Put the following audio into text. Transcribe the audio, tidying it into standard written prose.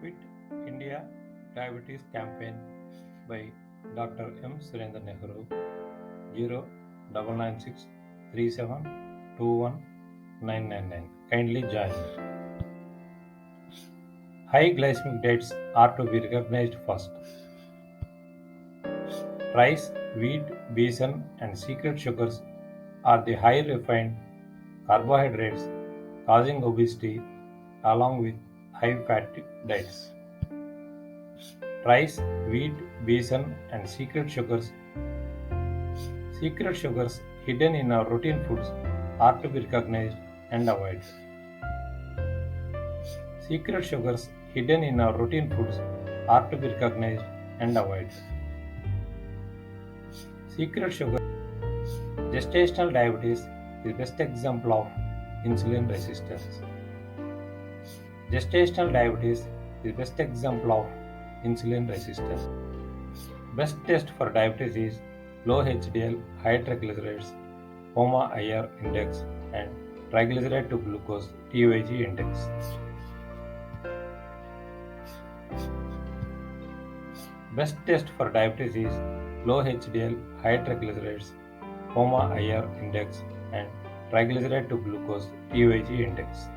Quit India Diabetes Campaign by Dr. M. Surendra Nehru 0996 3721 Kindly join. High glycemic dates are to be recognized first. Rice, wheat, besan, and secret sugars are the high refined carbohydrates causing obesity along with high fat diets. Rice, wheat, besan, and secret sugars hidden in our routine foods are to be recognized and avoided. Secret sugars hidden in our routine foods are to be recognized and avoided. Secret sugar. Gestational diabetes is the best example of insulin resistance. Gestational diabetes is the best example of insulin resistance. Best test for diabetes is low HDL, high triglycerides, HOMA-IR index, and triglyceride to glucose (TIG) index. Best test for diabetes is low HDL, high triglycerides, HOMA-IR index, and triglyceride to glucose (TIG) index.